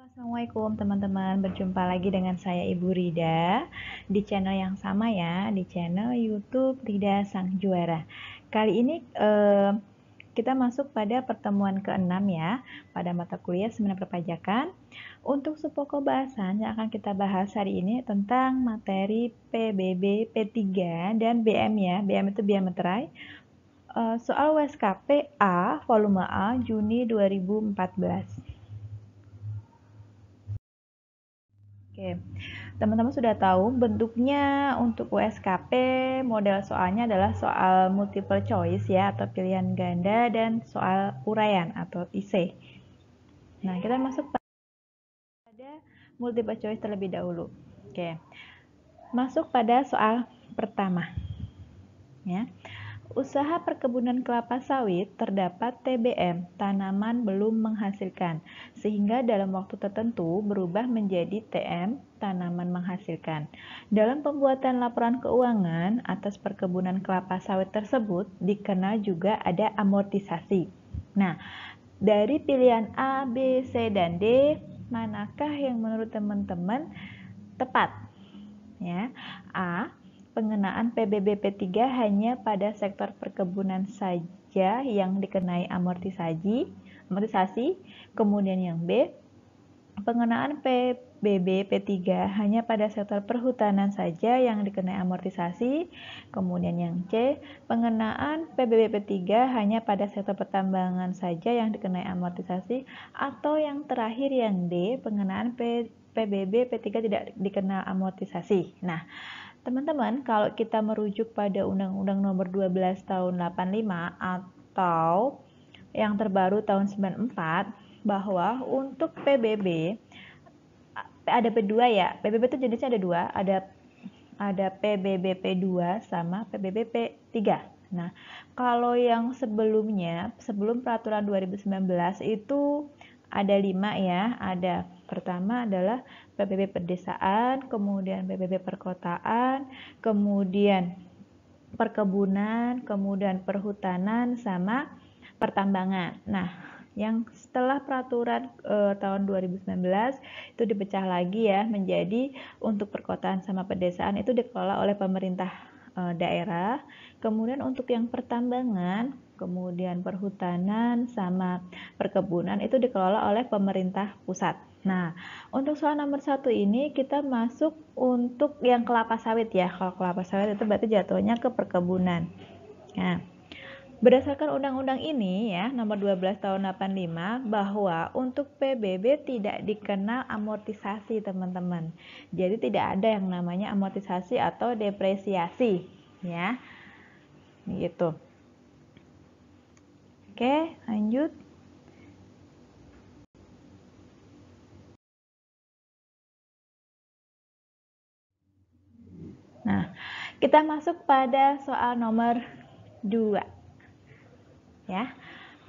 Assalamualaikum teman-teman, berjumpa lagi dengan saya Ibu Rida di channel yang sama ya, di channel YouTube Rida Sang Juara. Kali ini kita masuk pada pertemuan ke-6 ya, pada mata kuliah Seminar Perpajakan. Untuk subpokok bahasan yang akan kita bahas hari ini tentang materi PBB, P3 dan BM ya, BM itu Biaya Materai. Soal USKP A, volume A, Juni 2014. Oke, teman-teman sudah tahu bentuknya untuk USKP, model soalnya adalah soal multiple choice ya, atau pilihan ganda, dan soal uraian atau IC. Nah, kita masuk pada multiple choice terlebih dahulu. Oke, masuk pada soal pertama. Ya. Usaha perkebunan kelapa sawit terdapat TBM, tanaman belum menghasilkan, sehingga dalam waktu tertentu berubah menjadi TM, tanaman menghasilkan. Dalam pembuatan laporan keuangan atas perkebunan kelapa sawit tersebut, dikenal juga ada amortisasi. Nah, dari pilihan A, B, C, dan D, manakah yang menurut teman-teman tepat? Ya, A. Pengenaan PBB P3 hanya pada sektor perkebunan saja yang dikenai amortisasi. Kemudian yang B, pengenaan PBB P3 hanya pada sektor perhutanan saja yang dikenai amortisasi. Kemudian yang C, pengenaan PBB P3 hanya pada sektor pertambangan saja yang dikenai amortisasi. Atau yang terakhir yang D, pengenaan PBB P3 tidak dikenal amortisasi. Nah, teman-teman, kalau kita merujuk pada Undang-Undang Nomor 12 Tahun 85 atau yang terbaru tahun 94, bahwa untuk PBB ada P2 ya. PBB itu jenisnya ada dua, ada PBB P2 sama PBB P3. Nah, kalau yang sebelumnya, sebelum peraturan 2019 itu ada 5 ya. Ada pertama adalah PBB pedesaan, kemudian PBB perkotaan, kemudian perkebunan, kemudian perhutanan, sama pertambangan. Nah, yang setelah peraturan tahun 2019 itu dipecah lagi ya menjadi untuk perkotaan sama pedesaan itu dikelola oleh pemerintah daerah. Kemudian untuk yang pertambangan, kemudian perhutanan sama perkebunan itu dikelola oleh pemerintah pusat. Nah, untuk soal nomor 1 ini kita masuk untuk yang kelapa sawit ya. Kalau kelapa sawit itu berarti jatuhnya ke perkebunan. Nah, berdasarkan undang-undang ini ya, nomor 12 tahun 85, bahwa untuk PBB tidak dikenal amortisasi, teman-teman. Jadi tidak ada yang namanya amortisasi atau depresiasi, ya. Gitu. Oke, lanjut. Nah, kita masuk pada soal nomor 2. Ya.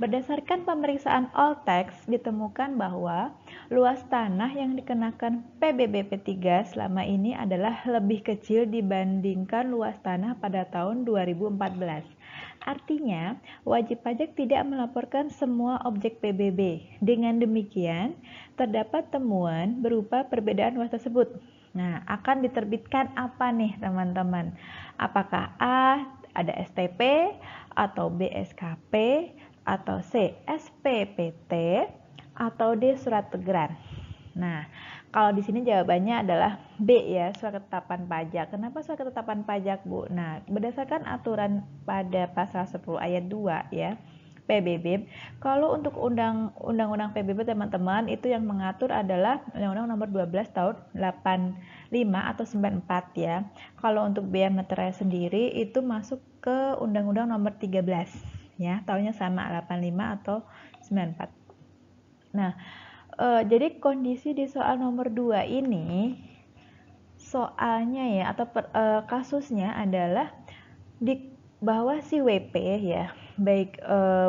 Berdasarkan pemeriksaan all text ditemukan bahwa luas tanah yang dikenakan PBB P3 selama ini adalah lebih kecil dibandingkan luas tanah pada tahun 2014. Artinya, wajib pajak tidak melaporkan semua objek PBB. Dengan demikian, terdapat temuan berupa perbedaan luas tersebut. Nah, akan diterbitkan apa nih teman-teman? Apakah A ada STP atau B SKP atau C SPPT atau D surat teguran? Nah, kalau di sini jawabannya adalah B ya, surat ketetapan pajak. Kenapa surat ketetapan pajak, Bu? Nah, berdasarkan aturan pada pasal 10 ayat 2 ya, PBB. Kalau untuk undang-undang PBB teman-teman itu yang mengatur adalah Undang-Undang Nomor 12 tahun 85 atau 94 ya. Kalau untuk biaya materai sendiri itu masuk ke Undang-Undang Nomor 13 ya, tahunnya sama 85 atau 94. Nah, jadi kondisi di soal nomor 2 ini soalnya ya atau kasusnya adalah di bahwa si WP ya, baik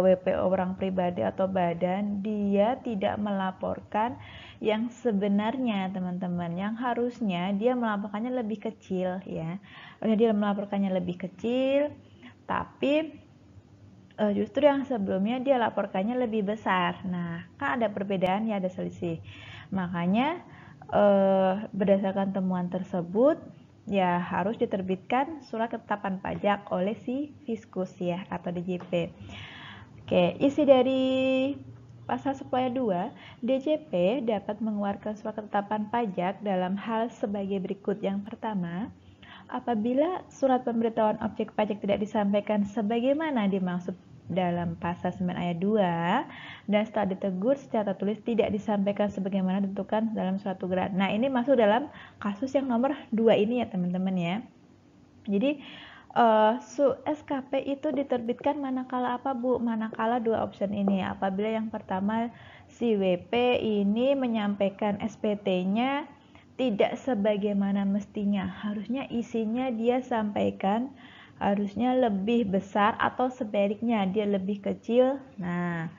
WP orang pribadi atau badan, dia tidak melaporkan yang sebenarnya teman-teman, yang harusnya dia melaporkannya lebih kecil ya. Dia melaporkannya lebih kecil, tapi justru yang sebelumnya dia laporkannya lebih besar. Nah, kan ada perbedaan ya, ada selisih. Makanya berdasarkan temuan tersebut ya harus diterbitkan surat ketetapan pajak oleh si Fiskus ya atau DJP. Oke, isi dari pasal 10 ayat 2, DJP dapat mengeluarkan surat ketetapan pajak dalam hal sebagai berikut. Yang pertama, apabila surat pemberitahuan objek pajak tidak disampaikan sebagaimana dimaksud dalam pasal 9 ayat 2 dan setelah ditegur secara tertulis tidak disampaikan sebagaimana ditentukan dalam surat tugeran. Nah, ini masuk dalam kasus yang nomor 2 ini ya teman-teman ya. Jadi SKP itu diterbitkan manakala apa Bu? Manakala dua option ini. Apabila yang pertama si WP ini menyampaikan SPT-nya tidak sebagaimana mestinya. Harusnya isinya dia sampaikan harusnya lebih besar atau sebaliknya dia lebih kecil. Nah,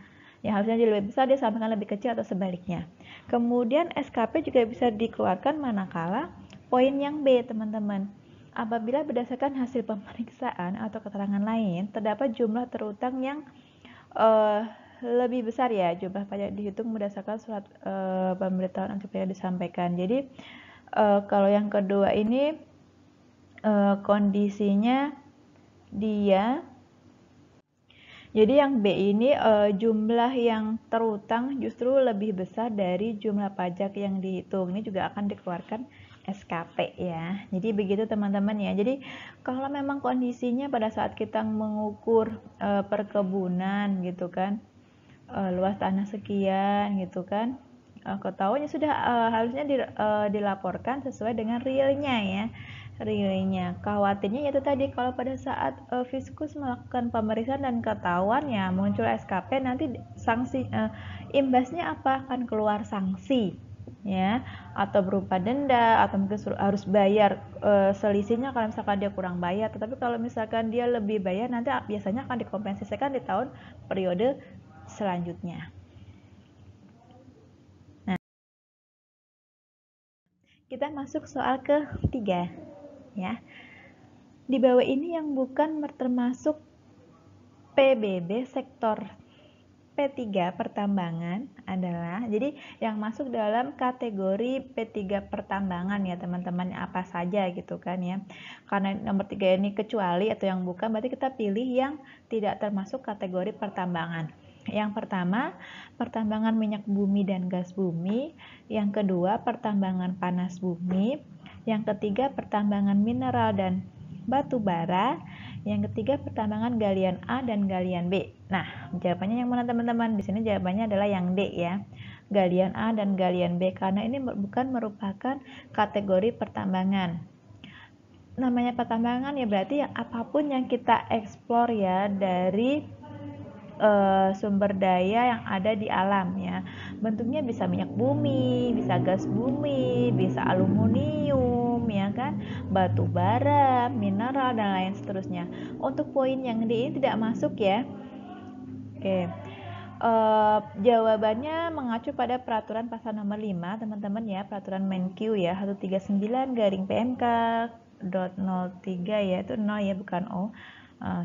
yang harusnya dia lebih besar dia sampaikan lebih kecil atau sebaliknya. Kemudian SKP juga bisa dikeluarkan manakala poin yang B, teman-teman. Apabila berdasarkan hasil pemeriksaan atau keterangan lain terdapat jumlah terutang yang lebih besar ya, jumlah pajak dihitung berdasarkan surat pemberitahuan objek pajak disampaikan. Jadi kalau yang kedua ini kondisinya dia jadi yang B ini jumlah yang terutang justru lebih besar dari jumlah pajak yang dihitung. Ini juga akan dikeluarkan SKP ya. Jadi begitu teman-teman ya. Jadi kalau memang kondisinya pada saat kita mengukur perkebunan gitu kan, luas tanah sekian gitu kan, ketahuan ya sudah harusnya dilaporkan sesuai dengan realnya ya. Realnya khawatirnya itu tadi kalau pada saat Fiskus melakukan pemeriksaan dan ketahuan ya muncul SKP nanti sanksi imbasnya apa akan keluar sanksi ya atau berupa denda atau mungkin harus bayar selisihnya kalau misalkan dia kurang bayar. Tetapi kalau misalkan dia lebih bayar nanti biasanya akan dikompensasikan di tahun periode selanjutnya. Nah, kita masuk soal ketiga ya. Di bawah ini yang bukan termasuk PBB sektor P3 pertambangan adalah, jadi yang masuk dalam kategori P3 pertambangan ya teman-teman, apa saja gitu kan ya. Karena nomor 3 ini kecuali atau yang bukan, berarti kita pilih yang tidak termasuk kategori pertambangan. Yang pertama, pertambangan minyak bumi dan gas bumi. Yang kedua, pertambangan panas bumi. Yang ketiga, pertambangan mineral dan batu bara. Yang ketiga, pertambangan galian A dan galian B. Nah, jawabannya yang mana teman-teman? Di sini jawabannya adalah yang D ya. Galian A dan galian B karena ini bukan merupakan kategori pertambangan. Namanya pertambangan ya berarti apapun yang kita eksplor ya dari sumber daya yang ada di alam ya. Bentuknya bisa minyak bumi, bisa gas bumi, bisa aluminium ya kan, batu bara, mineral dan lain seterusnya. Untuk poin yang D ini tidak masuk ya. Oke. Jawabannya mengacu pada peraturan pasal nomor 5 teman-teman ya, peraturan Menkyu ya 139 garing PMK .03 ya, itu 0 ya bukan O.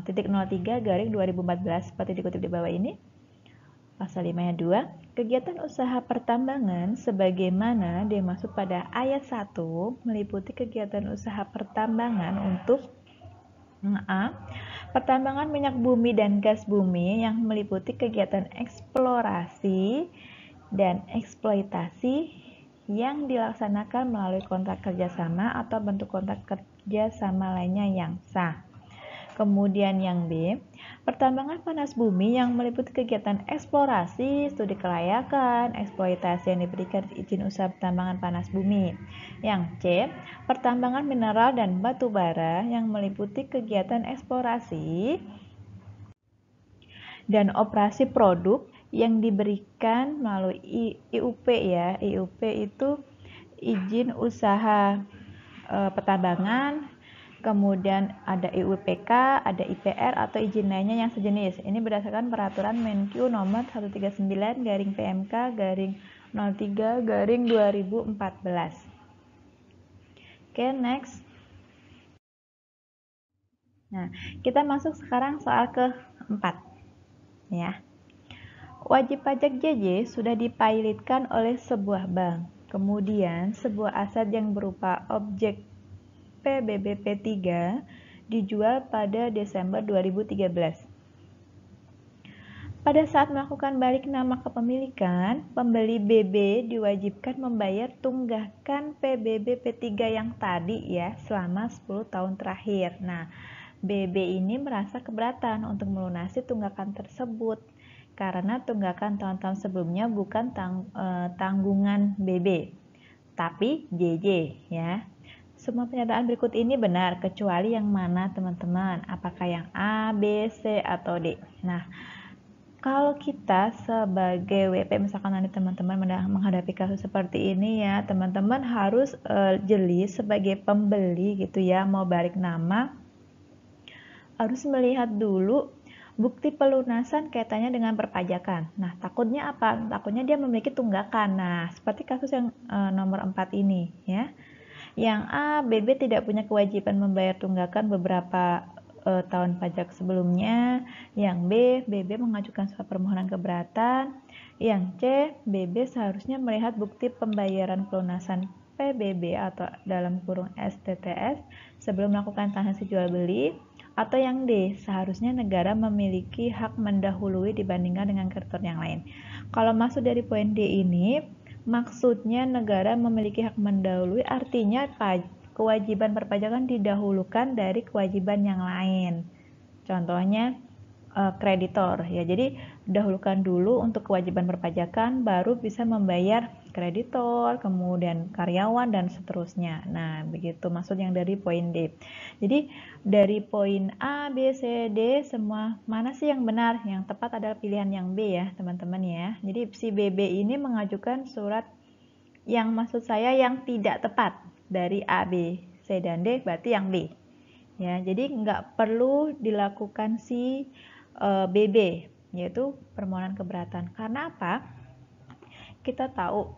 Titik 03 garing 2014 seperti dikutip di bawah ini. Pasal 5 ayat 2, kegiatan usaha pertambangan sebagaimana dimaksud pada ayat 1 meliputi kegiatan usaha pertambangan untuk A. Pertambangan minyak bumi dan gas bumi yang meliputi kegiatan eksplorasi dan eksploitasi yang dilaksanakan melalui kontrak kerjasama atau bentuk kontrak kerjasama lainnya yang sah. Kemudian yang B, pertambangan panas bumi yang meliputi kegiatan eksplorasi, studi kelayakan, eksploitasi yang diberikan izin usaha pertambangan panas bumi. Yang C, pertambangan mineral dan batu bara yang meliputi kegiatan eksplorasi dan operasi produk yang diberikan melalui IUP ya. IUP itu izin usaha pertambangan. Kemudian ada IUPK, ada IPR atau izin lainnya yang sejenis. Ini berdasarkan peraturan Menkyu nomor 139 garing PMK garing 03 garing 2014. Oke, next. Nah, kita masuk sekarang soal keempat. ya. Wajib pajak JJ sudah dipilotkan oleh sebuah bank. Kemudian, sebuah aset yang berupa objek PBBP3 dijual pada Desember 2013. Pada saat melakukan balik nama kepemilikan, pembeli BB diwajibkan membayar tunggakan PBBP3 yang tadi ya selama 10 tahun terakhir. Nah, BB ini merasa keberatan untuk melunasi tunggakan tersebut karena tunggakan tahun-tahun sebelumnya bukan tanggungan BB, tapi JJ ya. Semua pernyataan berikut ini benar, kecuali yang mana teman-teman? Apakah yang A, B, C, atau D? Nah, kalau kita sebagai WP, misalkan nanti teman-teman menghadapi kasus seperti ini ya, teman-teman harus jeli sebagai pembeli gitu ya, mau balik nama, harus melihat dulu bukti pelunasan kaitannya dengan perpajakan. Nah, takutnya apa? Takutnya dia memiliki tunggakan. Nah, seperti kasus yang nomor 4 ini ya. Yang A, BB tidak punya kewajiban membayar tunggakan beberapa tahun pajak sebelumnya. Yang B, BB mengajukan surat permohonan keberatan. Yang C, BB seharusnya melihat bukti pembayaran pelunasan PBB atau dalam kurung STTS sebelum melakukan transaksi jual beli. Atau yang D, seharusnya negara memiliki hak mendahului dibandingkan dengan kreditor yang lain. Kalau masuk dari poin D ini, maksudnya negara memiliki hak mendahului, artinya kewajiban perpajakan didahulukan dari kewajiban yang lain. Contohnya kreditor ya. Jadi dahulukan dulu untuk kewajiban perpajakan, baru bisa membayar kreditor, kemudian karyawan dan seterusnya. Nah, begitu maksud yang dari poin D. Jadi dari poin A, B, C, D semua mana sih yang benar? Yang tepat adalah pilihan yang B ya, teman-teman ya. Jadi si BB ini mengajukan surat yang maksud saya yang tidak tepat dari A, B, C dan D, berarti yang B. Ya, jadi nggak perlu dilakukan si BB, yaitu permohonan keberatan. Karena apa? Kita tahu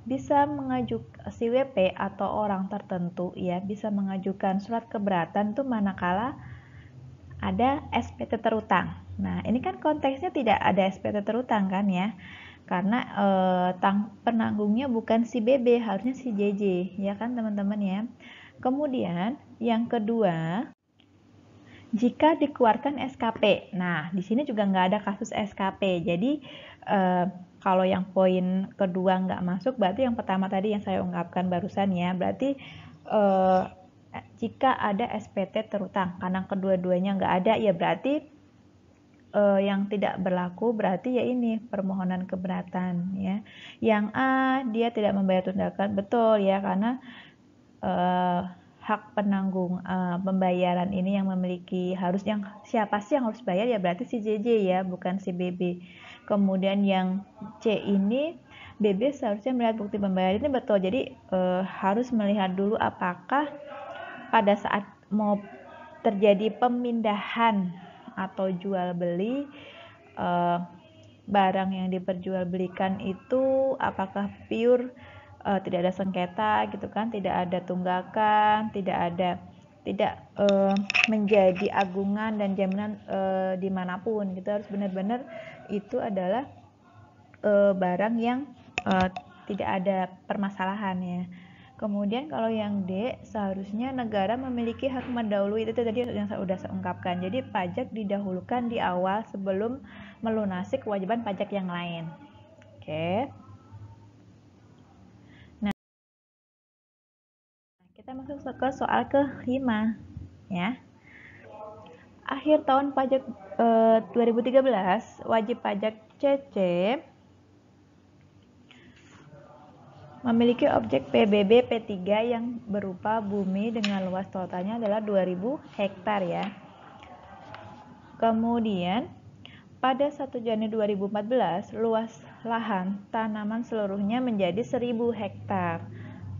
bisa mengajukan si WP atau orang tertentu ya bisa mengajukan surat keberatan tuh manakala ada SPT terutang. Nah, ini kan konteksnya tidak ada SPT terutang kan ya. Karena penanggungnya bukan si BB, harusnya si JJ, ya kan teman-teman ya. Kemudian yang kedua, jika dikeluarkan SKP. Nah, di sini juga nggak ada kasus SKP. Jadi, kalau yang poin kedua nggak masuk, berarti yang pertama tadi yang saya ungkapkan barusan ya, berarti jika ada SPT terutang. Karena kedua-duanya nggak ada, ya berarti yang tidak berlaku berarti ya ini permohonan keberatan ya. Yang A, dia tidak membayar tunggakan, betul ya, karena hak penanggung pembayaran ini yang memiliki siapa sih yang harus bayar ya berarti si JJ ya, bukan si BB. Kemudian yang C ini BB seharusnya melihat bukti pembayaran ini, betul. Jadi harus melihat dulu apakah pada saat mau terjadi pemindahan atau jual beli barang yang diperjualbelikan itu apakah pure tidak ada sengketa gitu kan, tidak ada tunggakan, tidak menjadi agungan dan jaminan dimanapun gitu. Harus benar-benar itu adalah barang yang tidak ada permasalahan ya. Kemudian kalau yang D, seharusnya negara memiliki hak mendahului, itu tadi yang sudah saya ungkapkan. Jadi pajak didahulukan di awal sebelum melunasi kewajiban pajak yang lain. Oke. Nah, kita masuk ke soal ke-5 ya. Akhir tahun pajak 2013, wajib pajak CC memiliki objek PBB P3 yang berupa bumi dengan luas totalnya adalah 2000 hektar ya. Kemudian pada 1 Januari 2014 luas lahan tanaman seluruhnya menjadi 1000 hektar.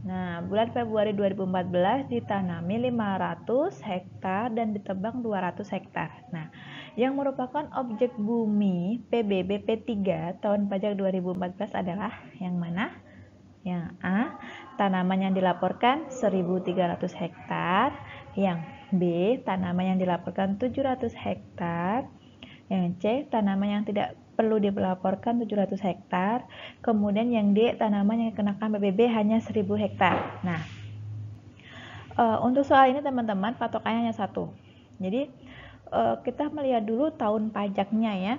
Nah, bulan Februari 2014 ditanami 500 hektar dan ditebang 200 hektar. Nah, yang merupakan objek bumi PBB P3 tahun pajak 2014 adalah yang mana? Yang A, tanaman yang dilaporkan 1.300 hektar. Yang B, tanaman yang dilaporkan 700 hektar. Yang C, tanaman yang tidak perlu dilaporkan 700 hektar. Kemudian yang D, tanaman yang dikenakan PBB hanya 1000 hektar. Nah, untuk soal ini teman-teman patokannya hanya satu. Jadi kita melihat dulu tahun pajaknya ya.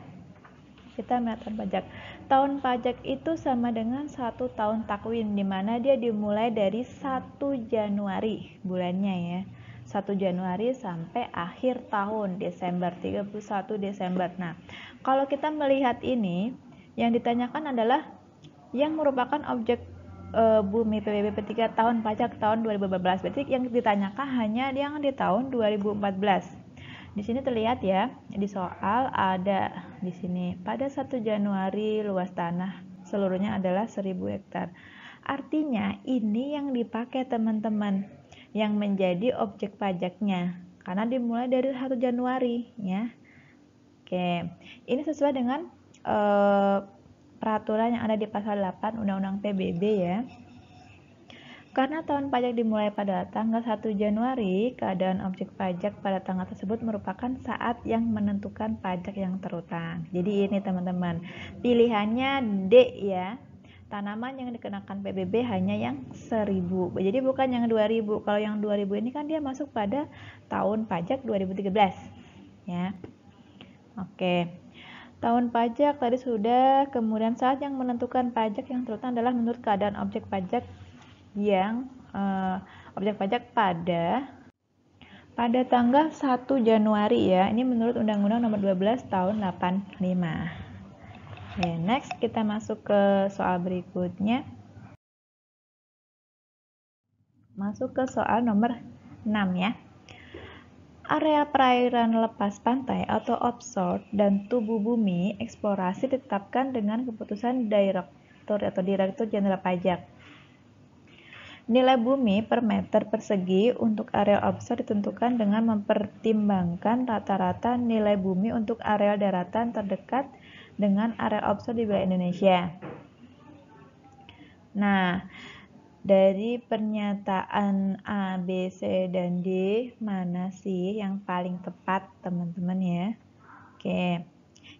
Kita melihat tahun pajak. Tahun pajak itu sama dengan 1 tahun takwim, di mana dia dimulai dari 1 Januari bulannya ya. 1 Januari sampai akhir tahun Desember, 31 Desember. Nah, kalau kita melihat ini, yang ditanyakan adalah yang merupakan objek bumi PBB P3 tahun pajak tahun 2014. Berarti yang ditanyakan hanya yang di tahun 2014. Di sini terlihat ya, di soal ada di sini pada 1 Januari luas tanah seluruhnya adalah 1000 hektar. Artinya ini yang dipakai teman-teman yang menjadi objek pajaknya karena dimulai dari 1 Januari ya. Oke, ini sesuai dengan peraturan yang ada di pasal 8 Undang-Undang PBB ya. Karena tahun pajak dimulai pada tanggal 1 Januari, keadaan objek pajak pada tanggal tersebut merupakan saat yang menentukan pajak yang terutang. Jadi ini teman-teman, pilihannya D ya. Tanaman yang dikenakan PBB hanya yang 1000. Jadi bukan yang 2000. Kalau yang 2000 ini kan dia masuk pada tahun pajak 2013 ya. Oke. Tahun pajak tadi sudah, kemudian saat yang menentukan pajak yang terutang adalah menurut keadaan objek pajak yang objek pajak pada tanggal 1 Januari ya. Ini menurut Undang-Undang Nomor 12 Tahun 85. Oke, next kita masuk ke soal berikutnya. Masuk ke soal nomor 6 ya. Area perairan lepas pantai atau offshore dan tubuh bumi eksplorasi ditetapkan dengan keputusan Direktur Jenderal Pajak. Nilai bumi per meter persegi untuk area offshore ditentukan dengan mempertimbangkan rata-rata nilai bumi untuk area daratan terdekat dengan area offshore di wilayah Indonesia. Nah, dari pernyataan A, B, C, dan D, mana sih yang paling tepat teman-teman ya? Oke,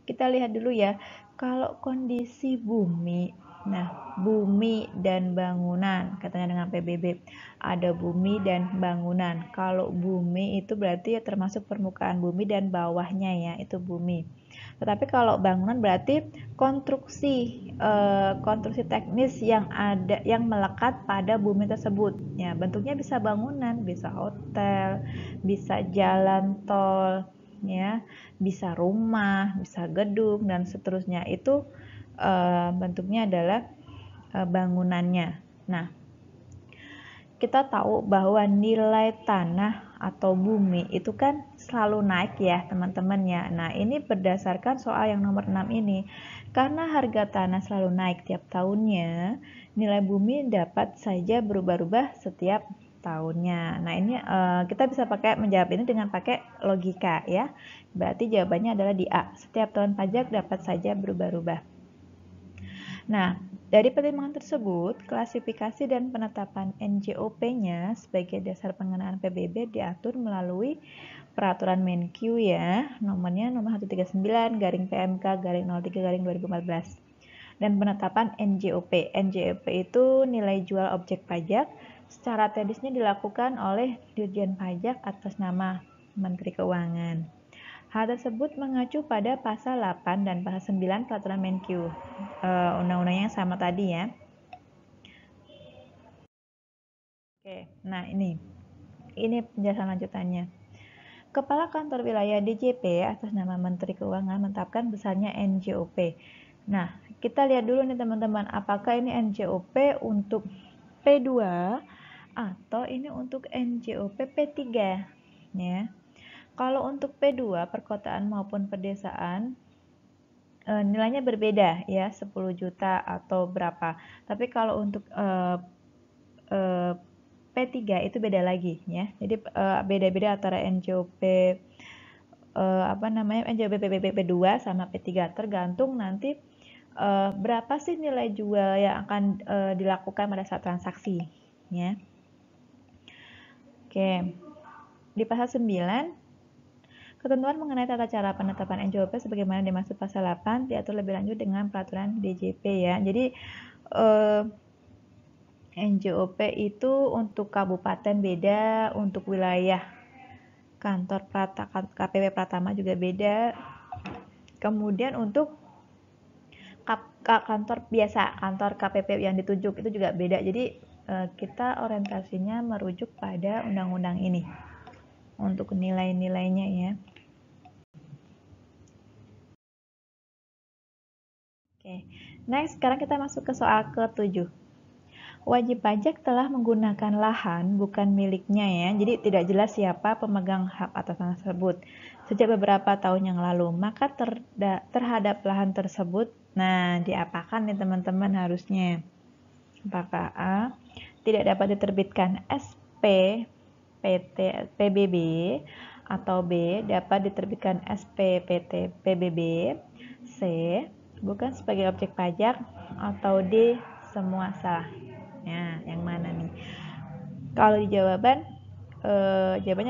kita lihat dulu ya. Kalau kondisi bumi, nah bumi dan bangunan, katanya dengan PBB, ada bumi dan bangunan. Kalau bumi itu berarti ya termasuk permukaan bumi dan bawahnya ya, itu bumi. Tetapi kalau bangunan berarti konstruksi teknis yang ada yang melekat pada bumi tersebut. Ya, bentuknya bisa bangunan, bisa hotel, bisa jalan tol, ya, bisa rumah, bisa gedung dan seterusnya. Itu bentuknya adalah bangunannya. Nah, kita tahu bahwa nilai tanah atau bumi itu kan selalu naik ya teman-teman ya. Nah, ini berdasarkan soal yang nomor 6 ini. Karena harga tanah selalu naik tiap tahunnya, nilai bumi dapat saja berubah-ubah setiap tahunnya. Nah, ini kita bisa menjawab ini dengan pakai logika ya. Berarti jawabannya adalah di A. Setiap tahun pajak dapat saja berubah-ubah. Nah, dari pertimbangan tersebut, klasifikasi dan penetapan NJOP-nya sebagai dasar pengenaan PBB diatur melalui peraturan Menkyu ya, nomornya nomor 139 garing PMK garing 03 garing 2014. Dan penetapan NJOP. NJOP itu nilai jual objek pajak. Secara teknisnya dilakukan oleh Dirjen Pajak atas nama Menteri Keuangan. Hal tersebut mengacu pada pasal 8 dan pasal 9 peraturan Menkyu. Undang-undangnya yang sama tadi ya. Oke, nah ini penjelasan lanjutannya. Kepala Kantor Wilayah DJP atas nama Menteri Keuangan menetapkan besarnya NJOP. Nah, kita lihat dulu nih teman-teman, apakah ini NJOP untuk P2 atau ini untuk NJOP P3 ya. Kalau untuk P2 perkotaan maupun pedesaan nilainya berbeda ya, 10 juta atau berapa. Tapi kalau untuk P3 itu beda lagi ya. Jadi beda-beda antara NJOP NJOP P2 sama P3 tergantung nanti berapa sih nilai jual yang akan dilakukan pada saat transaksi ya. Oke. Di pasal 9 Ketentuan mengenai tata cara penetapan NJOP sebagaimana dimaksud pasal 8 diatur lebih lanjut dengan peraturan DJP ya. Jadi NJOP itu untuk kabupaten beda, untuk wilayah kantor KPP Pratama juga beda. Kemudian untuk kantor biasa, kantor KPP yang ditunjuk itu juga beda. Jadi kita orientasinya merujuk pada undang-undang ini untuk nilai-nilainya ya. Oke, next sekarang kita masuk ke soal ke-7. Wajib pajak telah menggunakan lahan bukan miliknya ya, jadi tidak jelas siapa pemegang hak atas tanah tersebut sejak beberapa tahun yang lalu. Maka terhadap lahan tersebut, nah diapakan nih teman-teman harusnya? Apakah A, tidak dapat diterbitkan SP PT PBB, atau B, dapat diterbitkan SP PT PBB, C, bukan sebagai objek pajak, atau D, semua salah. Ya, yang mana nih? Kalau di jawabannya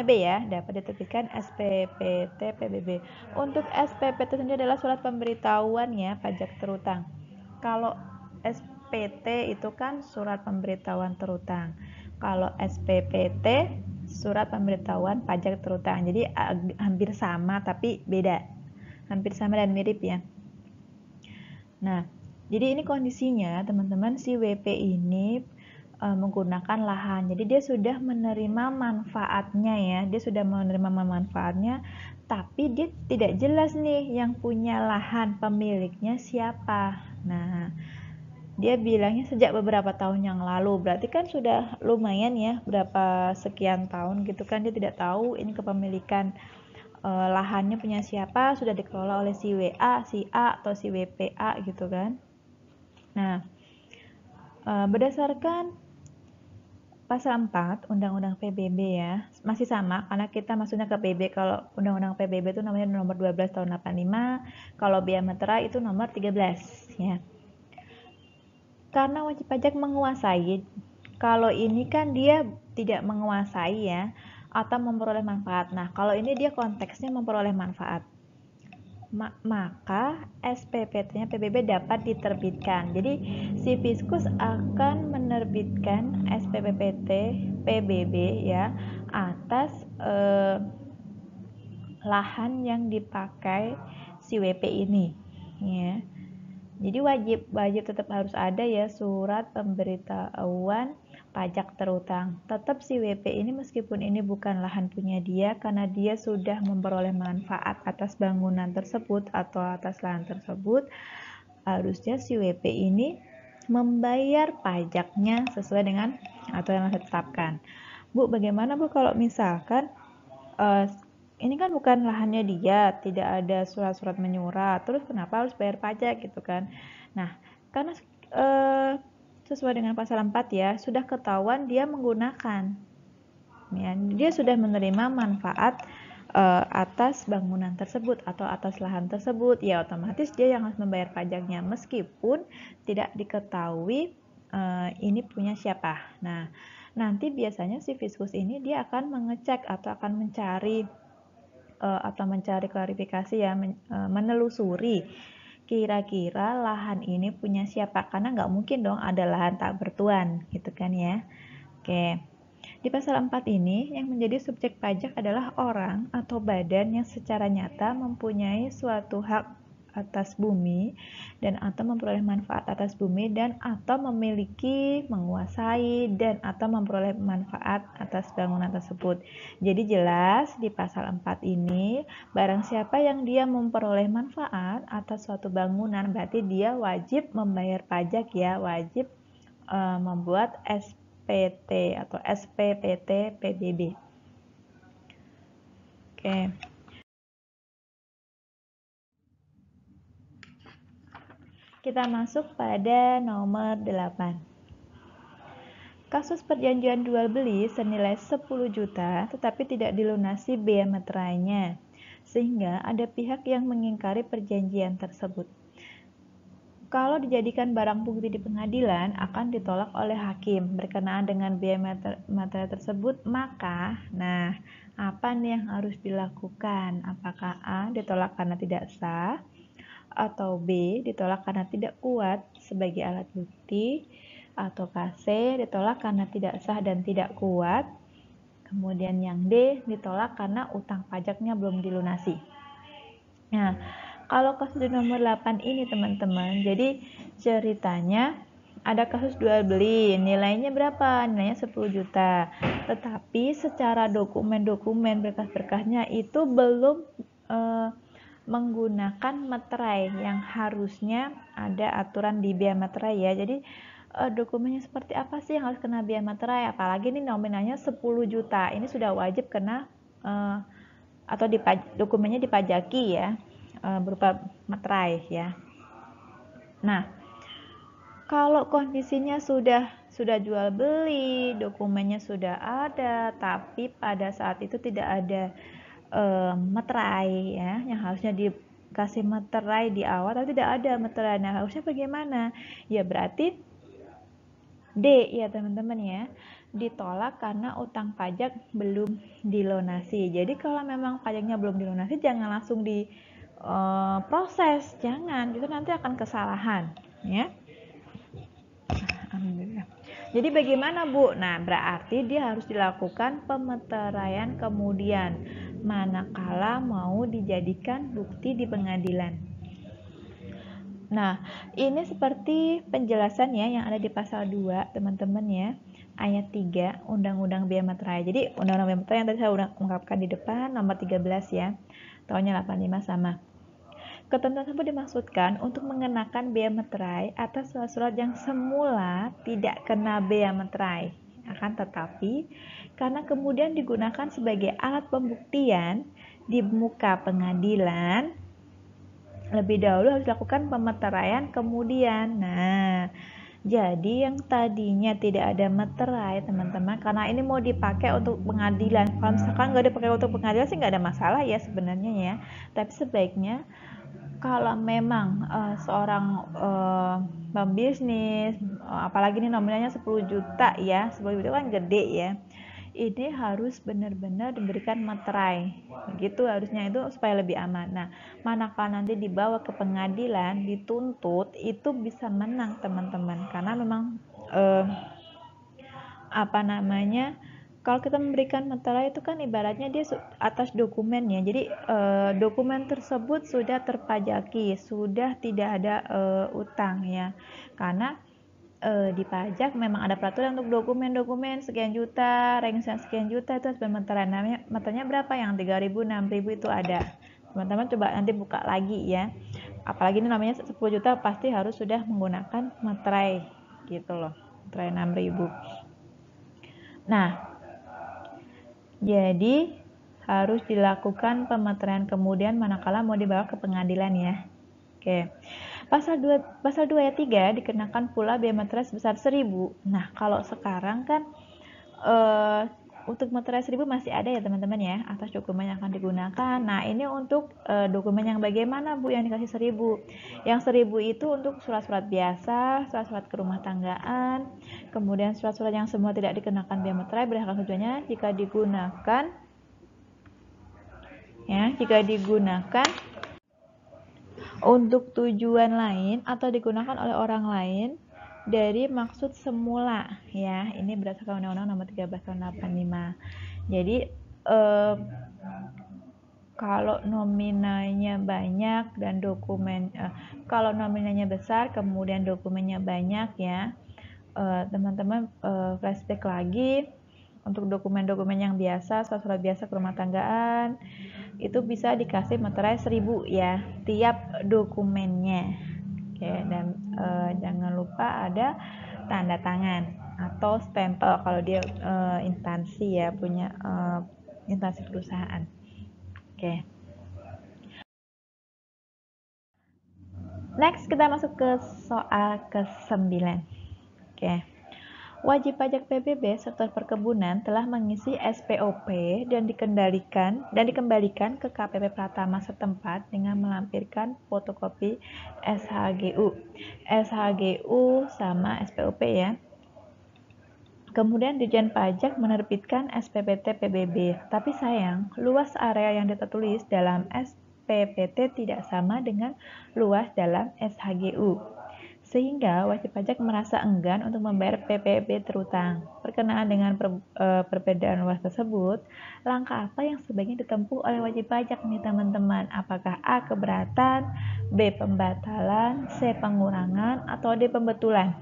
B ya, dapat diterbitkan SPPT PBB. Untuk SPPT sendiri adalah surat pemberitahuan ya pajak terutang. Kalau SPT itu kan surat pemberitahuan terutang. Kalau SPPT surat pemberitahuan pajak terutang. Jadi hampir sama tapi beda. Hampir sama dan mirip ya. Nah, jadi ini kondisinya teman-teman, si WP ini menggunakan lahan. Jadi dia sudah menerima manfaatnya ya. Dia sudah menerima manfaatnya, tapi dia tidak jelas nih yang punya lahan, pemiliknya siapa. Nah, dia bilangnya sejak beberapa tahun yang lalu. Berarti kan sudah lumayan ya, berapa sekian tahun gitu kan dia tidak tahu ini kepemilikan lahannya punya siapa, sudah dikelola oleh si WA, si A atau si WPA gitu kan. Nah, berdasarkan Pasal 4 Undang-Undang PBB ya, masih sama karena kita maksudnya ke PB. Kalau Undang-Undang PBB itu namanya nomor 12 tahun 85, kalau Bea Meterai itu nomor 13 ya. Karena wajib pajak menguasai, kalau ini kan dia tidak menguasai ya, atau memperoleh manfaat. Nah, kalau ini dia konteksnya memperoleh manfaat. Maka SPPT-nya PBB dapat diterbitkan. Jadi si Fiskus akan menerbitkan SPPT PBB ya atas lahan yang dipakai si WP ini ya. Jadi wajib tetap harus ada ya surat pemberitahuan pajak terutang. Tetap si WP ini meskipun ini bukan lahan punya dia, karena dia sudah memperoleh manfaat atas bangunan tersebut atau atas lahan tersebut, harusnya si WP ini membayar pajaknya sesuai dengan aturan yang ditetapkan. Bu, bagaimana Bu kalau misalkan ini kan bukan lahannya dia, tidak ada surat-surat menyurat, terus kenapa harus bayar pajak gitu kan? Nah, karena sesuai dengan pasal 4 ya, sudah ketahuan dia menggunakan, ya, dia sudah menerima manfaat atas bangunan tersebut atau atas lahan tersebut, ya otomatis dia yang harus membayar pajaknya meskipun tidak diketahui ini punya siapa. Nah, nanti biasanya si Fiskus ini dia akan mengecek atau akan mencari klarifikasi ya, menelusuri kira-kira lahan ini punya siapa, karena nggak mungkin dong ada lahan tak bertuan gitu kan ya. Oke, di pasal 4 ini yang menjadi subjek pajak adalah orang atau badan yang secara nyata mempunyai suatu hak atas bumi dan atau memperoleh manfaat atas bumi dan atau memiliki, menguasai dan atau memperoleh manfaat atas bangunan tersebut. Jadi jelas di pasal 4 ini barang siapa yang dia memperoleh manfaat atas suatu bangunan berarti dia wajib membayar pajak ya, wajib membuat SPT atau SPPT PBB. Oke. Kita masuk pada nomor 8. Kasus perjanjian jual beli senilai 10 juta tetapi tidak dilunasi bea meterainya, sehingga ada pihak yang mengingkari perjanjian tersebut. Kalau dijadikan barang bukti di pengadilan akan ditolak oleh hakim berkenaan dengan bea materai tersebut, maka Apa nih yang harus dilakukan? Apakah A, ditolak karena tidak sah, atau B, ditolak karena tidak kuat sebagai alat bukti, atau C, ditolak karena tidak sah dan tidak kuat, kemudian yang D, ditolak karena utang pajaknya belum dilunasi. Nah, kalau kasus di nomor 8 ini teman-teman, jadi ceritanya ada kasus jual beli, nilainya berapa? Nilainya 10 juta. Tetapi secara dokumen-dokumen berkas-berkasnya itu belum menggunakan materai yang harusnya ada aturan di biaya materai ya. Jadi dokumennya seperti apa sih yang harus kena biaya materai? Apalagi ini nominalnya 10 juta. Ini sudah wajib kena atau dokumennya dipajaki ya, berupa materai ya. Nah, kalau kondisinya sudah jual beli, dokumennya sudah ada, tapi pada saat itu tidak ada materai ya, yang harusnya dikasih materai di awal, tapi tidak ada materai. Nah, harusnya bagaimana? Ya berarti D ya teman-teman ya, ditolak karena utang pajak belum dilunasi. Jadi kalau memang pajaknya belum dilunasi, jangan langsung diproses, jangan, itu nanti akan kesalahan ya. Alhamdulillah. Jadi bagaimana Bu? Nah, berarti dia harus dilakukan pemeteraian kemudian manakala mau dijadikan bukti di pengadilan. Nah, ini seperti penjelasan ya yang ada di pasal 2, teman-teman ya. Ayat 3 Undang-Undang Bea Materai. Jadi, Undang-Undang Bea Materai yang tadi saya ungkapkan di depan, nomor 13 ya. Tahunnya 85 sama. Ketentuan tersebut dimaksudkan untuk mengenakan bea materai atas surat-surat yang semula tidak kena bea materai. Akan tetapi, karena kemudian digunakan sebagai alat pembuktian di muka pengadilan, lebih dahulu harus dilakukan pemeteraian kemudian. Nah, jadi yang tadinya tidak ada materai teman-teman, karena ini mau dipakai untuk pengadilan. Kalau misalkan nggak dipakai untuk pengadilan sih nggak ada masalah ya sebenarnya ya. Tapi sebaiknya kalau memang seorang pembisnis, apalagi ini nominalnya 10 juta ya, 10 juta kan gede ya, ini harus benar-benar diberikan materai, begitu harusnya, itu supaya lebih aman. Nah, manakala nanti dibawa ke pengadilan, dituntut, itu bisa menang teman-teman, karena memang kalau kita memberikan materai itu kan ibaratnya dia atas dokumen ya. Jadi dokumen tersebut sudah terpajaki, sudah tidak ada utang ya. Karena di pajak memang ada peraturan untuk dokumen-dokumen sekian juta, rangsangan sekian juta itu harus bermaterai. Namanya materinya berapa? Yang 3.000, 6.000 itu ada. Teman-teman coba nanti buka lagi ya. Apalagi ini namanya 10 juta, pasti harus sudah menggunakan materai gitu loh. Materai 6.000. Nah, jadi harus dilakukan pemeteraian kemudian manakala mau dibawa ke pengadilan ya. Oke. Pasal 2 ayat 3 dikenakan pula bea materai sebesar 1.000. Nah, kalau sekarang kan untuk materai 1.000 masih ada ya teman-teman ya, atas dokumen yang akan digunakan. Nah, ini untuk dokumen yang bagaimana Bu yang dikasih 1.000? Yang 1.000 itu untuk surat-surat biasa, surat-surat kerumah tanggaan, kemudian surat-surat yang semua tidak dikenakan bea materai berdasarkan tujuannya jika digunakan untuk tujuan lain atau digunakan oleh orang lain dari maksud semula ya. Ini berdasarkan Undang-Undang Nomor 13 Tahun 85. Jadi kalau nominalnya banyak dan kalau nominalnya besar kemudian dokumennya banyak ya, teman-teman flashback lagi. Untuk dokumen-dokumen yang biasa, surat-surat biasa kerumah tanggaan, itu bisa dikasih materai 1.000 ya tiap dokumennya. Oke, dan jangan lupa ada tanda tangan atau stempel kalau dia instansi ya, punya instansi perusahaan. Oke. Next kita masuk ke soal ke-9. Oke. Wajib pajak PBB sektor perkebunan telah mengisi SPOP dan dikembalikan ke KPP Pratama setempat dengan melampirkan fotokopi SHGU. SHGU sama SPOP ya. Kemudian Ditjen Pajak menerbitkan SPPT PBB, tapi sayang, luas area yang tertulis dalam SPPT tidak sama dengan luas dalam SHGU. Sehingga wajib pajak merasa enggan untuk membayar PPB terutang. Berkenaan dengan perbedaan luas tersebut, langkah apa yang sebaiknya ditempuh oleh wajib pajak nih teman-teman? Apakah A. Keberatan, B. Pembatalan, C. Pengurangan, atau D. Pembetulan?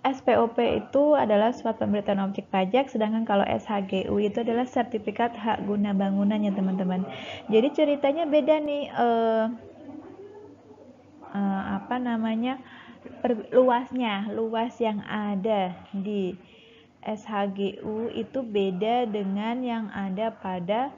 SPOP itu adalah surat pemberitahuan objek pajak, sedangkan kalau SHGU itu adalah sertifikat hak guna bangunannya teman-teman. Jadi ceritanya beda nih, luas yang ada di SHGU itu beda dengan yang ada pada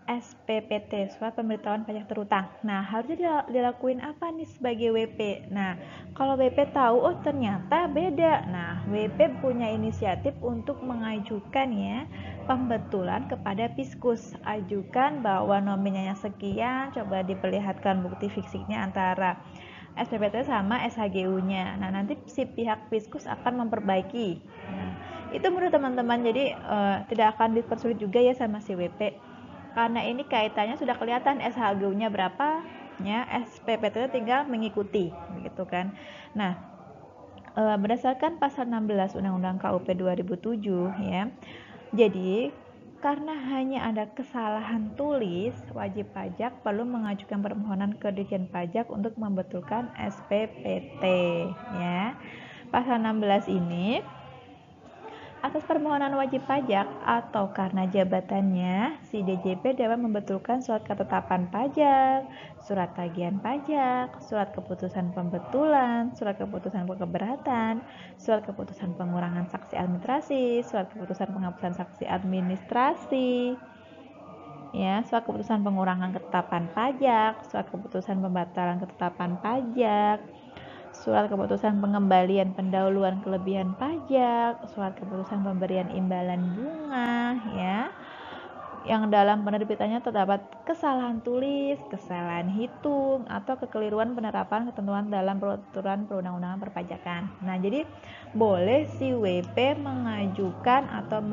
SPPT, surat pemberitahuan pajak terutang. Nah, harusnya dilakuin apa nih sebagai WP? Nah, kalau WP tahu, oh ternyata beda. Nah, WP punya inisiatif untuk mengajukan ya pembetulan kepada Fiskus. Ajukan bahwa nominalnya sekian, coba diperlihatkan bukti fisiknya antara SPPT sama SHGU-nya. Nah, nanti si pihak Fiskus akan memperbaiki. Nah, itu menurut teman-teman, jadi tidak akan dipersulit juga ya sama si WP. Karena ini kaitannya sudah kelihatan SHGU-nya berapa, ya SPPT tinggal mengikuti, gitu kan. Nah, berdasarkan pasal 16 Undang-Undang KUP 2007 ya. Jadi, karena hanya ada kesalahan tulis, wajib pajak perlu mengajukan permohonan ke Ditjen Pajak untuk membetulkan SPPT ya. Pasal 16 ini atas permohonan wajib pajak atau karena jabatannya, si DJP dapat membetulkan surat ketetapan pajak, surat tagihan pajak, surat keputusan pembetulan, surat keputusan keberatan, surat keputusan pengurangan sanksi administrasi, surat keputusan penghapusan sanksi administrasi, ya, surat keputusan pengurangan ketetapan pajak, surat keputusan pembatalan ketetapan pajak, surat keputusan pengembalian pendahuluan kelebihan pajak, surat keputusan pemberian imbalan bunga, ya, yang dalam penerbitannya terdapat kesalahan tulis, kesalahan hitung, atau kekeliruan penerapan ketentuan dalam peraturan perundang-undangan perpajakan. Nah, jadi boleh si WP mengajukan atau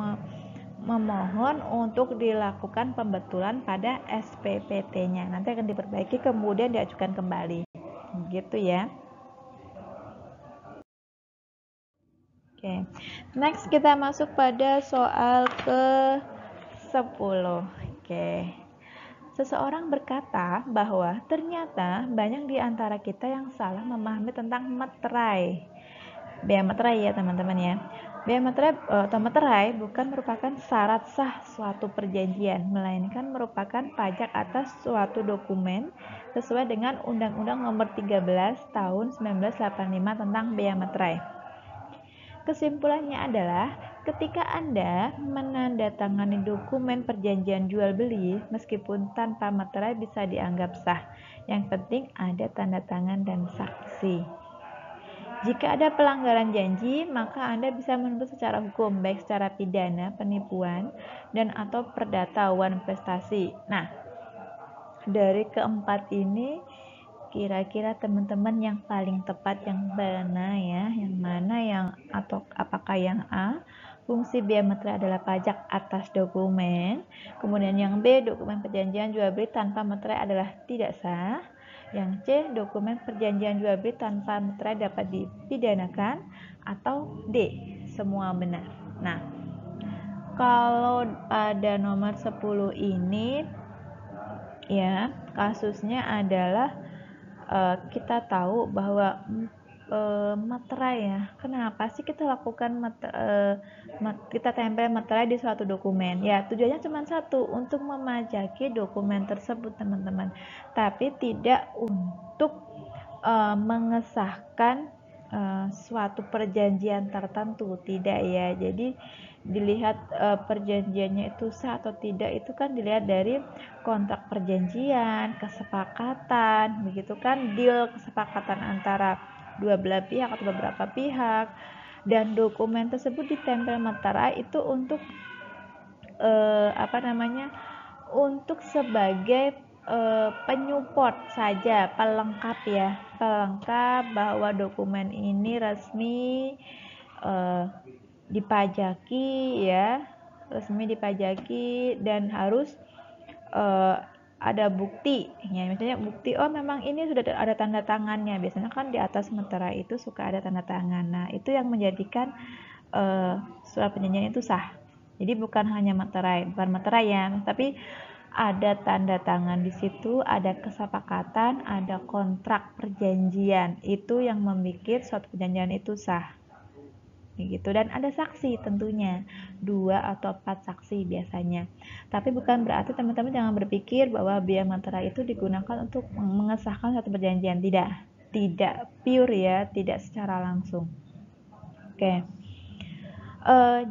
memohon untuk dilakukan pembetulan pada SPPT-nya. Nanti akan diperbaiki kemudian diajukan kembali. Gitu ya. Oke, next kita masuk pada soal ke-10. Oke. Seseorang berkata bahwa ternyata banyak di antara kita yang salah memahami tentang materai. Bea materai ya teman-teman ya. Bea materai atau materai bukan merupakan syarat sah suatu perjanjian, melainkan merupakan pajak atas suatu dokumen sesuai dengan Undang-Undang Nomor 13 Tahun 1985 tentang bea materai. Kesimpulannya adalah, ketika Anda menandatangani dokumen perjanjian jual beli, meskipun tanpa materai bisa dianggap sah. Yang penting ada tanda tangan dan saksi. Jika ada pelanggaran janji, maka Anda bisa menuntut secara hukum, baik secara pidana, penipuan, dan atau perdata wan prestasi. Nah, dari keempat ini, kira-kira teman-teman yang paling tepat yang mana ya? Yang mana yang atau apakah yang A, fungsi bea materai adalah pajak atas dokumen. Kemudian yang B, dokumen perjanjian jual beli tanpa materai adalah tidak sah. Yang C, dokumen perjanjian jual beli tanpa materai dapat dipidanakan. Atau D, semua benar. Nah, kalau pada nomor 10 ini ya, kasusnya adalah kita tahu bahwa materai ya, kenapa sih kita lakukan kita tempel materai di suatu dokumen? Ya, tujuannya cuma satu, untuk memajaki dokumen tersebut teman-teman, tapi tidak untuk mengesahkan suatu perjanjian tertentu, tidak ya. Jadi dilihat perjanjiannya itu sah atau tidak itu kan dilihat dari kontrak perjanjian, kesepakatan, begitu kan, deal kesepakatan antara dua belah pihak atau beberapa pihak, dan dokumen tersebut ditempel materai itu untuk untuk sebagai penyupport saja, pelengkap ya, pelengkap bahwa dokumen ini resmi dipajaki ya, resmi dipajaki dan harus ada bukti ya, misalnya bukti oh memang ini sudah ada tanda tangannya. Biasanya kan di atas meterai itu suka ada tanda tangan. Nah, itu yang menjadikan surat perjanjian itu sah. Jadi bukan hanya meterai, bukan meterai ya, tapi ada tanda tangan di situ, ada kesepakatan, ada kontrak perjanjian. Itu yang membuat suatu perjanjian itu sah. Gitu, dan ada saksi tentunya 2 atau 4 saksi biasanya. Tapi bukan berarti teman-teman jangan berpikir bahwa biaya materai itu digunakan untuk mengesahkan satu perjanjian. Tidak pure ya, tidak secara langsung. Oke.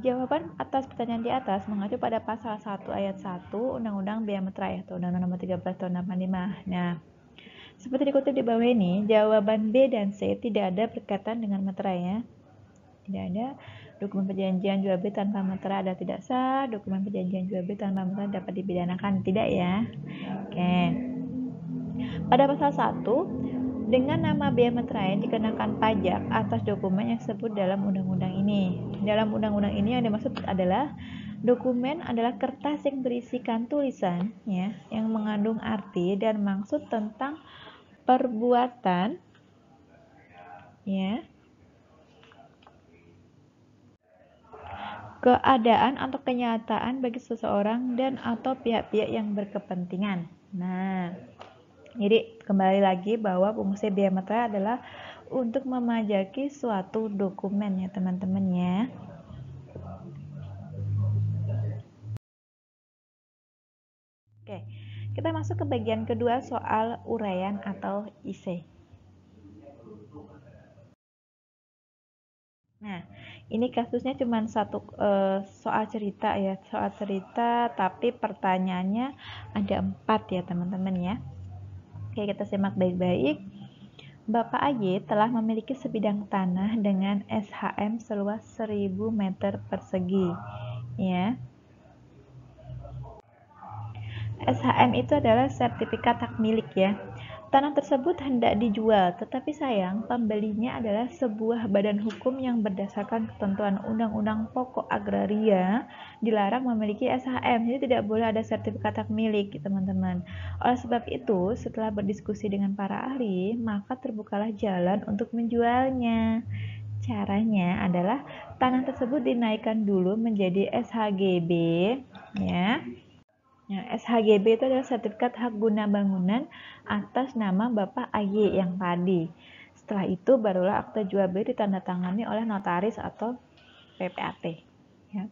Jawaban atas pertanyaan di atas mengacu pada pasal 1 ayat 1 Undang-Undang Biaya Materai atau Undang-Undang Nomor 13 Tahun 85. Nah, seperti dikutip di bawah ini, jawaban B dan C tidak ada berkaitan dengan materai ya. Tidak ada. Dokumen perjanjian jual beli tanpa meterai ada tidak sah. Dokumen perjanjian jual beli tanpa meterai dapat dipidanakan. Tidak ya. Oke. Pada pasal 1, dengan nama biaya meterai dikenakan pajak atas dokumen yang disebut dalam undang-undang ini. Dalam undang-undang ini yang dimaksud adalah dokumen adalah kertas yang berisikan tulisan ya, yang mengandung arti dan maksud tentang perbuatan ya, keadaan atau kenyataan bagi seseorang dan atau pihak-pihak yang berkepentingan. Nah, jadi kembali lagi bahwa fungsi biaya materai adalah untuk memajaki suatu dokumen ya teman-teman ya. Oke, kita masuk ke bagian kedua soal uraian atau IC. Nah, ini kasusnya cuma satu soal cerita ya, soal cerita tapi pertanyaannya ada 4 ya teman-teman ya. Oke, kita simak baik-baik. Bapak AY telah memiliki sebidang tanah dengan SHM seluas 1000 meter persegi. Ya. SHM itu adalah sertifikat hak milik ya. Tanah tersebut hendak dijual, tetapi sayang pembelinya adalah sebuah badan hukum yang berdasarkan ketentuan Undang-Undang Pokok Agraria dilarang memiliki SHM, jadi tidak boleh ada sertifikat hak milik, teman-teman. Oleh sebab itu, setelah berdiskusi dengan para ahli, maka terbukalah jalan untuk menjualnya. Caranya adalah tanah tersebut dinaikkan dulu menjadi SHGB, ya. Nah, SHGB itu adalah sertifikat hak guna bangunan atas nama Bapak AY yang tadi. Setelah itu barulah akte jual beli ditandatangani oleh notaris atau PPAT. Ya.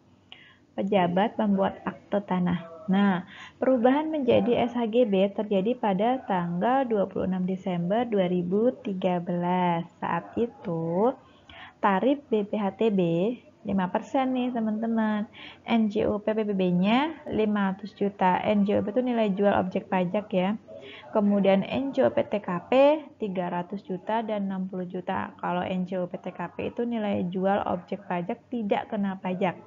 Pejabat membuat akte tanah. Nah, perubahan menjadi SHGB terjadi pada tanggal 26 Desember 2013. Saat itu, tarif BPHTB 5% nih teman-teman. NJOP PBB-nya 500 juta. NJOP itu nilai jual objek pajak ya. Kemudian NJOP TKP 300 juta dan 60 juta. Kalau NJOP TKP itu nilai jual objek pajak tidak kena pajak.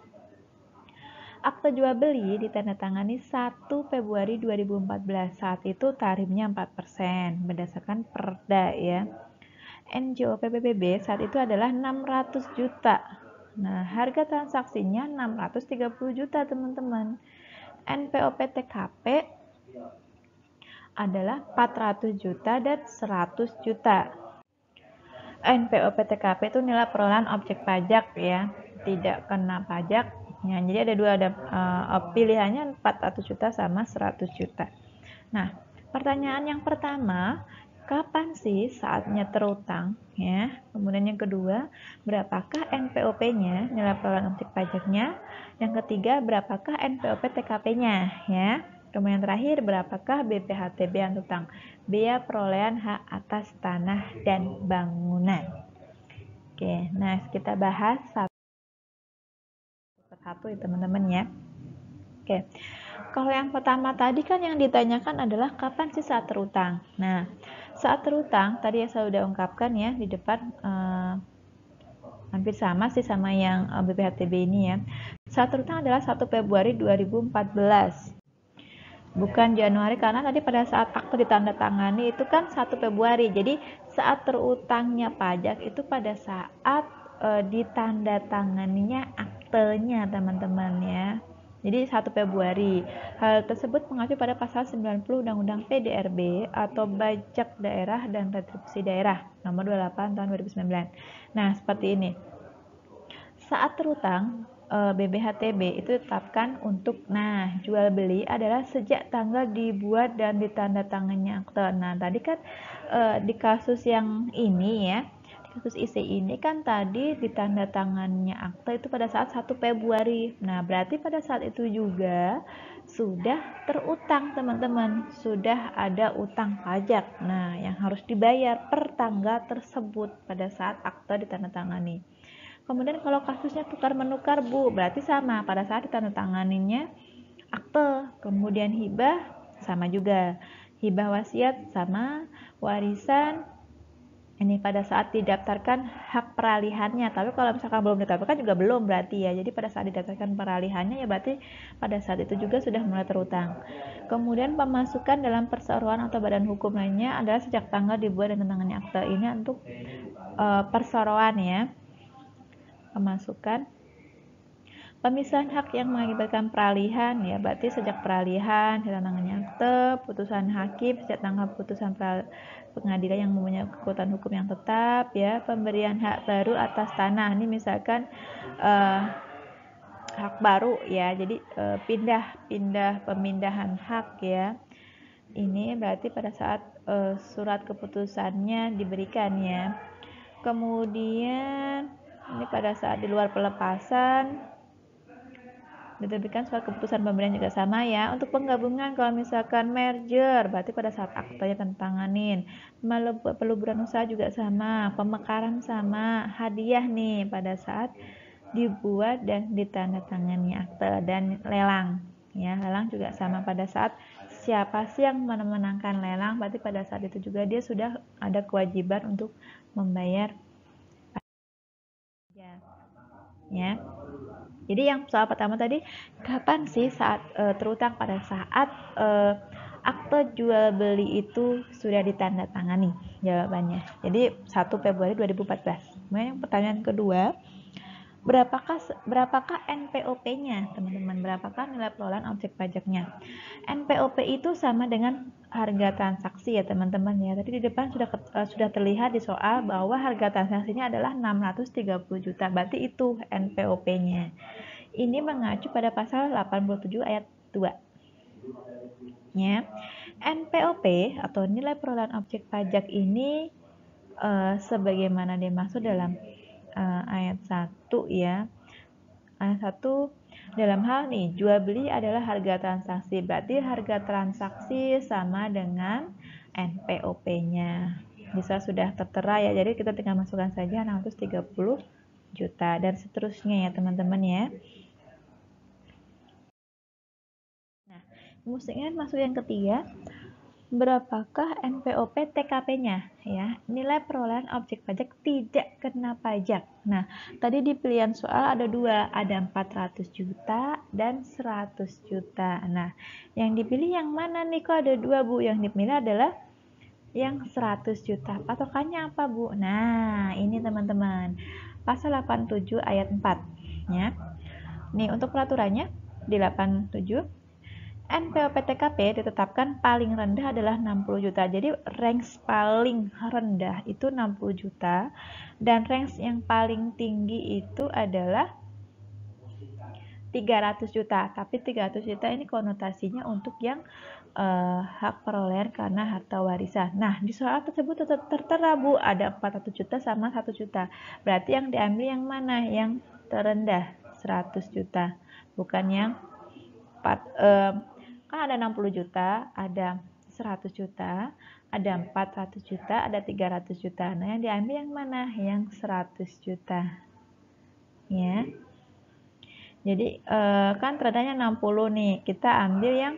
Akte jual beli ditandatangani 1 Februari 2014. Saat itu tarifnya 4% berdasarkan Perda ya. NJOP PBB saat itu adalah 600 juta. Nah, harga transaksinya 630 juta, teman-teman. NPOP TKP adalah 400 juta dan 100 juta. NPOP TKP itu nilai perolehan objek pajak ya, tidak kena pajak. Ya, jadi ada dua, ada pilihannya 400 juta sama 100 juta. Nah, pertanyaan yang pertama, kapan sih saatnya terutang ya? Kemudian yang kedua, berapakah NPOP-nya, nilai perolehan objek pajaknya? Yang ketiga, berapakah NPOP TKP-nya ya? Kemudian terakhir, berapakah BPHTB yang terutang? Biaya perolehan hak atas tanah dan bangunan. Oke, nah kita bahas satu persatu ya teman-teman ya. Oke. Kalau yang pertama tadi kan yang ditanyakan adalah kapan sih saat terutang. Nah, saat terutang tadi yang saya sudah ungkapkan ya di depan hampir sama sih sama yang BPHTB ini ya. Saat terutang adalah 1 Februari 2014. Bukan Januari karena tadi pada saat akte ditandatangani itu kan 1 Februari. Jadi saat terutangnya pajak itu pada saat ditandatanganinya aktenya, teman-teman ya. Jadi 1 Februari. Hal tersebut mengacu pada pasal 90 Undang-Undang PDRB atau Pajak Daerah dan Retribusi Daerah nomor 28 tahun 2009. Nah, seperti ini. Saat terutang, BBHTB itu ditetapkan untuk jual beli adalah sejak tanggal dibuat dan ditandatangannya akte. Nah, tadi kan di kasus yang ini ya, di kasus IC ini kan tadi ditandatangannya akte itu pada saat 1 Februari. Nah, berarti pada saat itu juga sudah terutang, teman-teman. Sudah ada utang pajak. Nah, yang harus dibayar per tanggal tersebut pada saat akte ditandatangani. Kemudian kalau kasusnya tukar menukar, Bu, berarti sama pada saat ditandatanganinya akte. Kemudian hibah sama juga. Hibah wasiat sama, warisan ini pada saat didaftarkan hak peralihannya. Tapi kalau misalkan belum didaftarkan juga belum berarti ya. Jadi pada saat didaftarkan peralihannya ya berarti pada saat itu juga sudah mulai terutang. Kemudian pemasukan dalam perseroan atau badan hukum lainnya adalah sejak tanggal dibuat dan tantangannya akte. Ini untuk perseroan ya. Pemasukan pemisahan hak yang mengakibatkan peralihan ya berarti sejak peralihan tantangannya akte, putusan hakim sejak tanggal putusan pengadilan yang mempunyai kekuatan hukum yang tetap ya, pemberian hak baru atas tanah ini misalkan hak baru ya, jadi pemindahan hak ya, ini berarti pada saat surat keputusannya diberikan ya. Kemudian ini pada saat di luar pelepasan diterbitkan surat keputusan pemberian juga sama ya. Untuk penggabungan kalau misalkan merger berarti pada saat aktenya tantanganin. Peluburan usaha juga sama, pemekaran sama, hadiah nih pada saat dibuat dan ditandatangani akte, dan lelang ya. Lelang juga sama pada saat siapa sih yang memenangkan lelang berarti pada saat itu juga dia sudah ada kewajiban untuk membayar ya. Jadi yang soal pertama tadi, kapan sih saat terutang? Pada saat akte jual beli itu sudah ditandatangani, jawabannya. Jadi 1 Februari 2014. Kemudian pertanyaan kedua, berapakah NPOP-nya, teman-teman? Berapakah nilai pengelolaan objek pajaknya? NPOP itu sama dengan harga transaksi ya, teman-teman ya. Tadi di depan sudah terlihat di soal bahwa harga transaksinya adalah 630 juta. Berarti itu NPOP-nya. Ini mengacu pada pasal 87 ayat 2. Ya. NPOP atau nilai pengelolaan objek pajak ini sebagaimana dimaksud dalam ayat 1 ya. Ayat 1 dalam hal nih jual beli adalah harga transaksi. Berarti harga transaksi sama dengan NPOP-nya. Bisa sudah tertera ya. Jadi kita tinggal masukkan saja 630 juta dan seterusnya ya, teman-teman ya. Nah, kemudian masuk yang ketiga, berapakah NPOP TKP-nya ya? Nilai perolehan objek pajak tidak kena pajak. Nah, tadi di pilihan soal ada dua, ada 400 juta dan 100 juta. Nah, yang dipilih yang mana nih? Kok ada dua, Bu? Yang dipilih adalah yang 100 juta. Patokannya apa, Bu? Nah, ini teman-teman. Pasal 87 ayat 4 ya. Nih, untuk peraturannya di 87 NPOP TKP ditetapkan paling rendah adalah 60 juta. Jadi range paling rendah itu 60 juta dan range yang paling tinggi itu adalah 300 juta. Tapi 300 juta ini konotasinya untuk yang hak perolehan karena harta warisan. Nah, di soal tersebut tetap tertera, Bu, ada 400 juta sama 1 juta. Berarti yang diambil yang mana? Yang terendah, 100 juta. Bukan yang kan ada 60 juta, ada 100 juta, ada 400 juta, ada 300 juta. Nah, yang diambil yang mana? Yang 100 juta. Ya. Jadi kan terenanya 60 nih. Kita ambil yang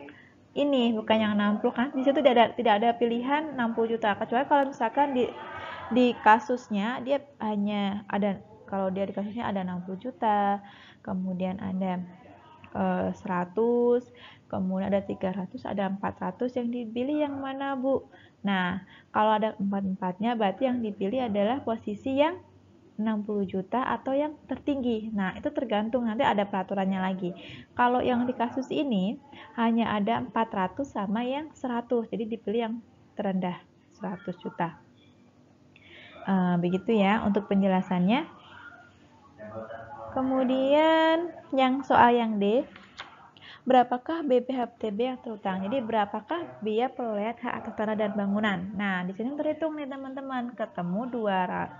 ini, bukan yang 60 kan. Di situ tidak ada pilihan 60 juta. Kecuali kalau misalkan di kasusnya dia hanya ada, kalau dia di kasusnya ada 60 juta, kemudian ada 100, kemudian ada 300, ada 400, yang dipilih yang mana, Bu? Nah, kalau ada 4-4-nya berarti yang dipilih adalah posisi yang 60 juta atau yang tertinggi. Nah, itu tergantung, nanti ada peraturannya lagi. Kalau yang di kasus ini hanya ada 400 sama yang 100, jadi dipilih yang terendah, 100 juta. Begitu ya untuk penjelasannya. Kemudian yang soal yang D, berapakah BPHTB yang terutang? Jadi berapakah biaya perolehan hak atas tanah dan bangunan? Nah, di sini terhitung nih teman-teman, ketemu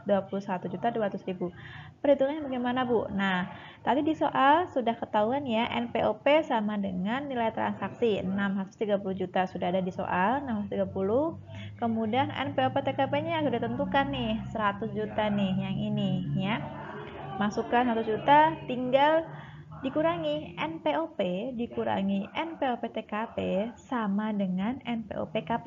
21.200.000. Perhitungannya bagaimana, Bu? Nah, tadi di soal sudah ketahuan ya, NPOP sama dengan nilai transaksi 630 juta sudah ada di soal 630. Kemudian NPOP TKP-nya sudah tentukan nih 100 juta nih yang ini ya. Masukkan 100 juta, tinggal dikurangi NPOP dikurangi NPOP TKP sama dengan NPOP KP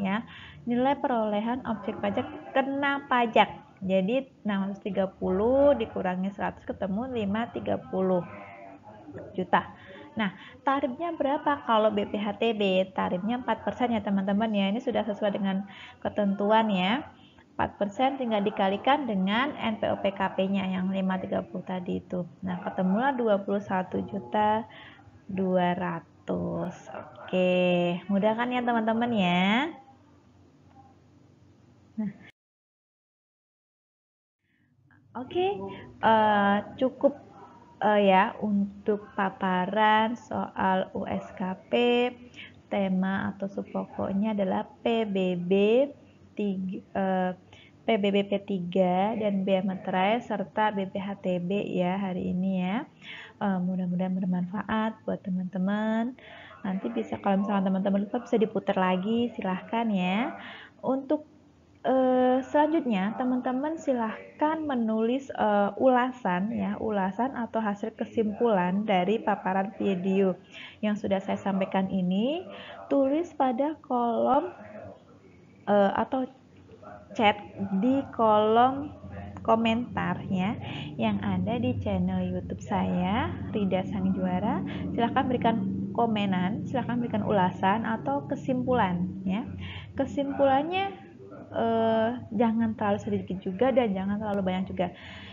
ya. Nilai perolehan objek pajak kena pajak. Jadi 630 dikurangi 100 ketemu 530 juta. Nah, tarifnya berapa kalau BPHTB? Tarifnya 4% ya teman-teman ya. Ini sudah sesuai dengan ketentuan ya. 4% tinggal dikalikan dengan NPOP KP-nya yang 530 tadi itu. Nah, ketemulah 21.200.000. Oke, mudah kan ya teman-teman ya? Nah, oke, cukup ya untuk paparan soal USKP. Tema atau subpokoknya adalah PBB 3, PBB P3 dan bea materai serta BPHTB ya hari ini ya. Mudah-mudahan bermanfaat buat teman-teman. Nanti bisa kalau misalnya teman-teman lupa bisa diputar lagi, silahkan ya. Untuk selanjutnya teman-teman silahkan menulis ulasan atau hasil kesimpulan dari paparan video yang sudah saya sampaikan ini. Tulis pada kolom atau chat di kolom komentarnya yang ada di channel YouTube saya, Rida Sang Juara. Silahkan berikan komenan, silahkan berikan ulasan atau kesimpulan ya. Kesimpulannya jangan terlalu sedikit juga dan jangan terlalu banyak juga.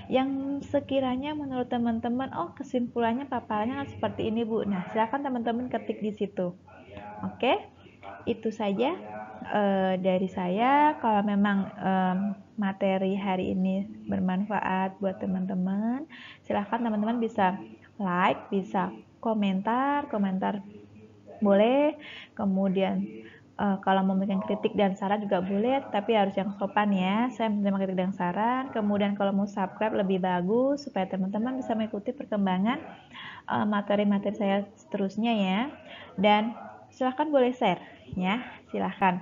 Yang sekiranya menurut teman-teman, oh kesimpulannya paparannya seperti ini Bu. Nah, silahkan teman-teman ketik di situ. Oke, itu saja dari saya. Kalau memang materi hari ini bermanfaat buat teman-teman, silahkan teman-teman bisa like, bisa komentar boleh. Kemudian kalau memberikan kritik dan saran juga boleh, tapi harus yang sopan ya. Saya menerima kritik dan saran. Kemudian kalau mau subscribe lebih bagus supaya teman-teman bisa mengikuti perkembangan materi-materi saya seterusnya ya. Dan silahkan boleh share ya, silahkan.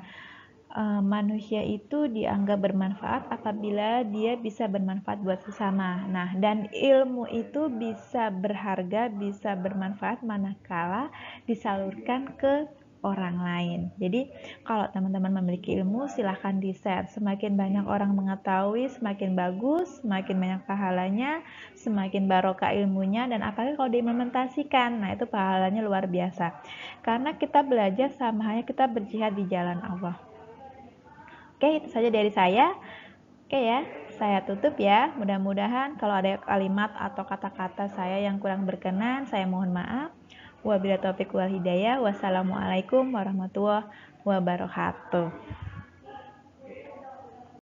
Manusia itu dianggap bermanfaat apabila dia bisa bermanfaat buat sesama. Nah, dan ilmu itu bisa berharga, bisa bermanfaat manakala disalurkan ke orang lain. Jadi, kalau teman-teman memiliki ilmu, silahkan di-share. Semakin banyak orang mengetahui, semakin bagus, semakin banyak pahalanya, semakin barokah ilmunya, dan apalagi kalau diimplementasikan, nah itu pahalanya luar biasa. Karena kita belajar sama halnya kita berjihad di jalan Allah. Oke, itu saja dari saya. Oke ya, saya tutup ya. Mudah-mudahan kalau ada kalimat atau kata-kata saya yang kurang berkenan, saya mohon maaf. Wabillahi taufiq wal hidayah. Wassalamualaikum warahmatullahi wabarakatuh.